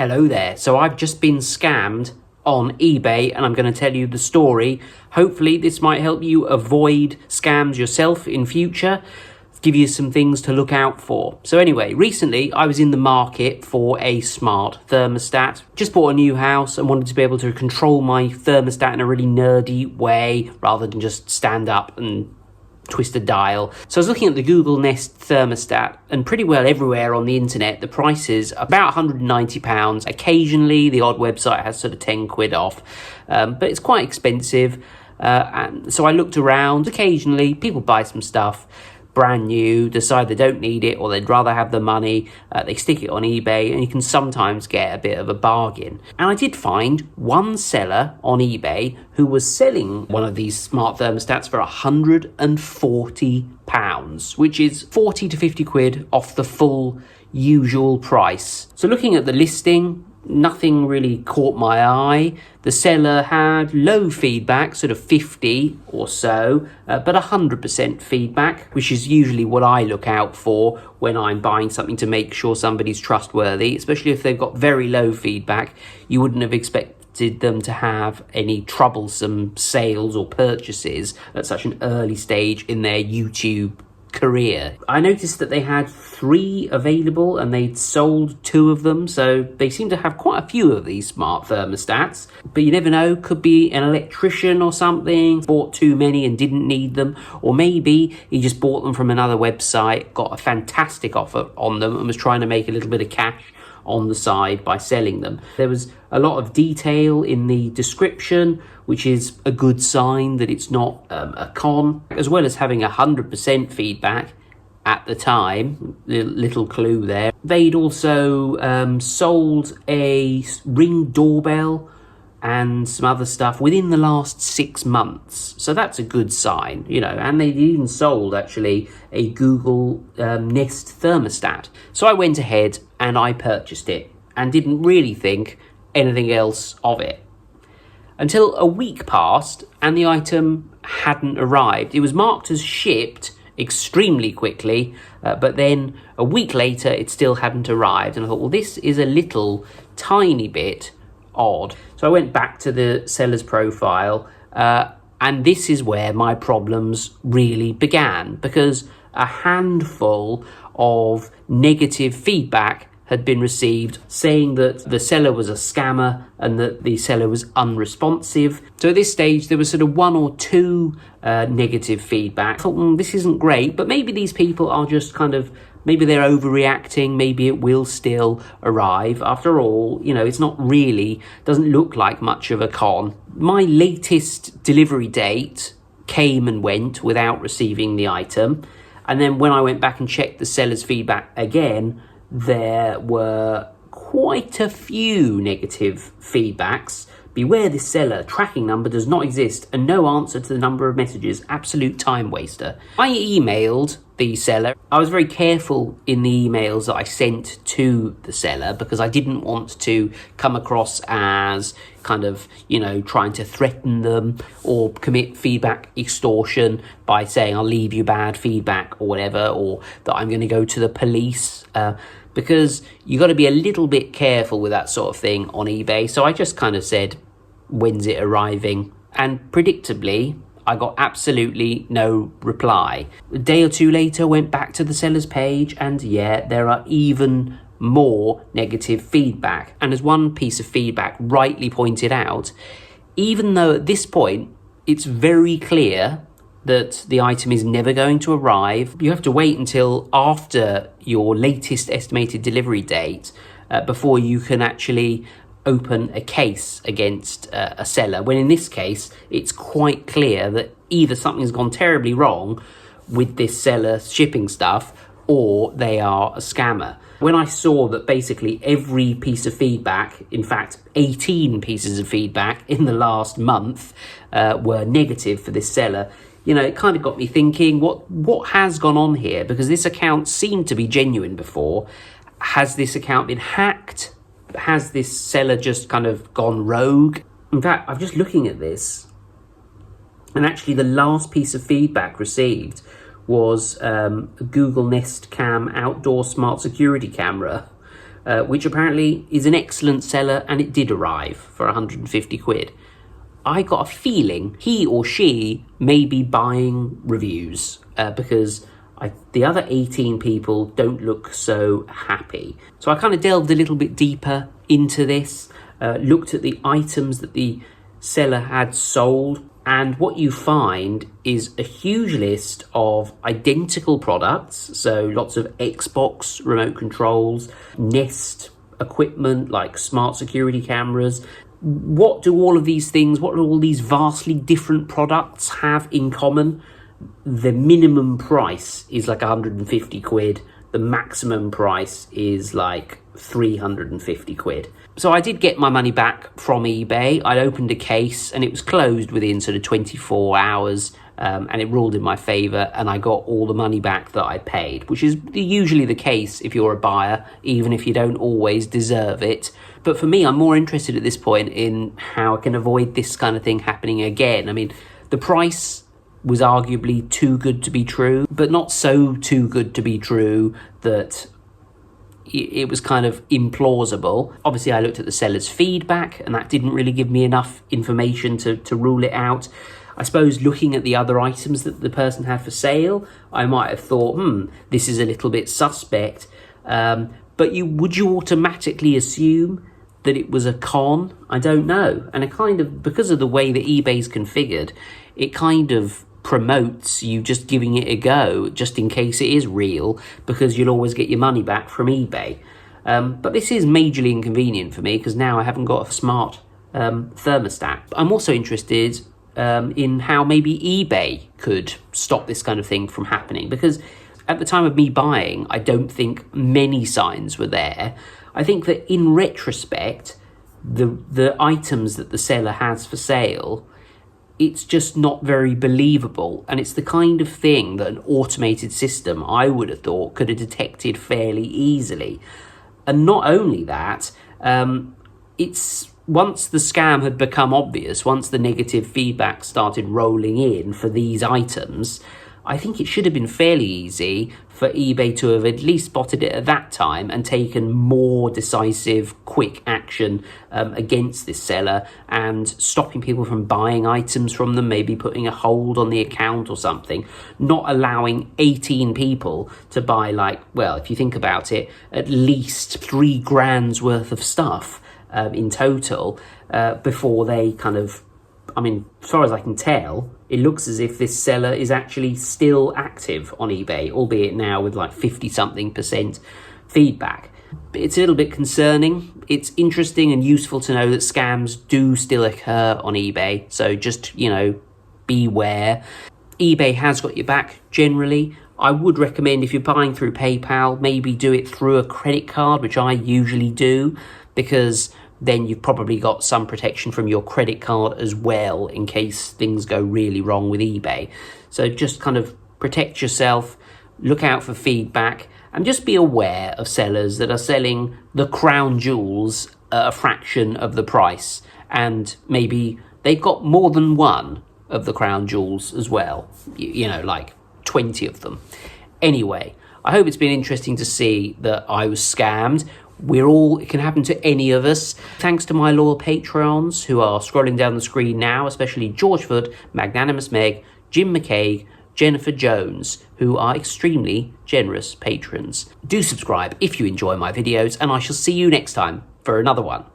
Hello there. So I've just been scammed on eBay and I'm going to tell you the story. Hopefully this might help you avoid scams yourself in future, give you some things to look out for. So anyway, recently I was in the market for a smart thermostat. Just bought a new house and wanted to be able to control my thermostat in a really nerdy way rather than just stand up and twist a dial. So I was looking at the Google Nest thermostat, and pretty well everywhere on the internet the prices are about £190. Occasionally the odd website has sort of 10 quid off, but it's quite expensive. And so I looked around. Occasionally people buy some stuff brand new, decide they don't need it or they'd rather have the money, they stick it on eBay, and you can sometimes get a bit of a bargain. And I did find one seller on eBay who was selling one of these smart thermostats for £140, which is 40 to 50 quid off the full usual price. So looking at the listing, nothing really caught my eye. The seller had low feedback, sort of 50 or so, but 100% feedback, which is usually what I look out for when I'm buying something to make sure somebody's trustworthy, especially if they've got very low feedback. You wouldn't have expected them to have any troublesome sales or purchases at such an early stage in their YouTube career. I noticed that they had 3 available and they'd sold 2 of them, so they seem to have quite a few of these smart thermostats. But you never know, could be an electrician or something, bought too many and didn't need them, or maybe he just bought them from another website, got a fantastic offer on them and was trying to make a little bit of cash on the side by selling them. There was a lot of detail in the description, which is a good sign that it's not a con, as well as having 100% feedback at the time. Little clue there. They'd also sold a Ring doorbell and some other stuff within the last 6 months, so that's a good sign, you know. And they even sold actually a Google Nest thermostat. So I went ahead and I purchased it and didn't really think anything else of it until a week passed and the item hadn't arrived. It was marked as shipped extremely quickly, but then a week later it still hadn't arrived, and I thought, well, this is a little tiny bit odd. So I went back to the seller's profile, and this is where my problems really began, because a handful of negative feedback had been received saying that the seller was a scammer and that the seller was unresponsive. So at this stage there was sort of 1 or 2 negative feedback. I thought, this isn't great, but maybe these people are just maybe they're overreacting, maybe it will still arrive. After all, you know, it's not really, doesn't look like much of a con. My latest delivery date came and went without receiving the item. And then when I went back and checked the seller's feedback again, there were quite a few negative feedbacks. Beware this seller, tracking number does not exist, and no answer to the number of messages, absolute time waster. I emailed the seller. I was very careful in the emails that I sent to the seller because I didn't want to come across as kind of, you know, trying to threaten them or commit feedback extortion by saying I'll leave you bad feedback or whatever, or that I'm going to go to the police. Because you got to be a little bit careful with that sort of thing on eBay. So I just kind of said, when's it arriving? And predictably, I got absolutely no reply. A day or 2 later, went back to the seller's page, and yeah, there are even more negative feedback. And as one piece of feedback rightly pointed out, even though at this point it's very clear that the item is never going to arrive, you have to wait until after your latest estimated delivery date before you can actually open a case against a seller, when in this case it's quite clear that either something's gone terribly wrong with this seller shipping stuff or they are a scammer. When I saw that basically every piece of feedback, in fact 18 pieces of feedback in the last month were negative for this seller, you know, it kind of got me thinking, what has gone on here? Because this account seemed to be genuine before. Has this account been hacked? Has this seller just kind of gone rogue? In fact, I'm just looking at this, and actually the last piece of feedback received was a Google Nest Cam outdoor smart security camera, which apparently is an excellent seller, and it did arrive for 150 quid. I got a feeling he or she may be buying reviews because the other 18 people don't look so happy. So I kind of delved a little bit deeper into this, looked at the items that the seller had sold, and what you find is a huge list of identical products. So lots of Xbox remote controls, Nest equipment like smart security cameras. What do all of these things, what do all these vastly different products have in common? The minimum price is like 150 quid. The maximum price is like 350 quid. So I did get my money back from eBay. I opened a case and it was closed within sort of 24 hours and it ruled in my favour, and I got all the money back that I paid, which is usually the case if you're a buyer, even if you don't always deserve it. But for me, I'm more interested at this point in how I can avoid this kind of thing happening again. I mean, the price was arguably too good to be true, but not so too good to be true that it was kind of implausible. Obviously, I looked at the seller's feedback, and that didn't really give me enough information to rule it out. I suppose looking at the other items that the person had for sale, I might have thought, this is a little bit suspect. But would you automatically assume that it was a con? I don't know. And it kind of, because of the way that eBay's configured, it kind of promotes you just giving it a go, just in case it is real, because you'll always get your money back from eBay. But this is majorly inconvenient for me, because now I haven't got a smart thermostat. I'm also interested in how maybe eBay could stop this kind of thing from happening, because at the time of me buying, I don't think many signs were there. I think that in retrospect, the items that the seller has for sale, it's just not very believable. And it's the kind of thing that an automated system, I would have thought, could have detected fairly easily. And not only that, it's once the scam had become obvious, once the negative feedback started rolling in for these items, I think it should have been fairly easy for eBay to have at least spotted it at that time and taken more decisive, quick action against this seller and stopping people from buying items from them, maybe putting a hold on the account or something, not allowing 18 people to buy, like, well, if you think about it, at least 3 grand's worth of stuff in total before they kind of, I mean, as far as I can tell, it looks as if this seller is actually still active on eBay, albeit now with like 50-something% feedback. But it's a little bit concerning. It's interesting and useful to know that scams do still occur on eBay. So just, beware. eBay has got your back generally. I would recommend, if you're buying through PayPal, maybe do it through a credit card, which I usually do, because then you've probably got some protection from your credit card as well in case things go really wrong with eBay. So just kind of protect yourself, look out for feedback, and just be aware of sellers that are selling the crown jewels at a fraction of the price. And maybe they've got more than one of the crown jewels as well, like 20 of them. Anyway, I hope it's been interesting to see that I was scammed. It can happen to any of us. Thanks to my loyal Patreons who are scrolling down the screen now, especially George Foot, Magnanimous Meg, Jim McCaig, Jennifer Jones, who are extremely generous patrons. Do subscribe if you enjoy my videos, and I shall see you next time for another one.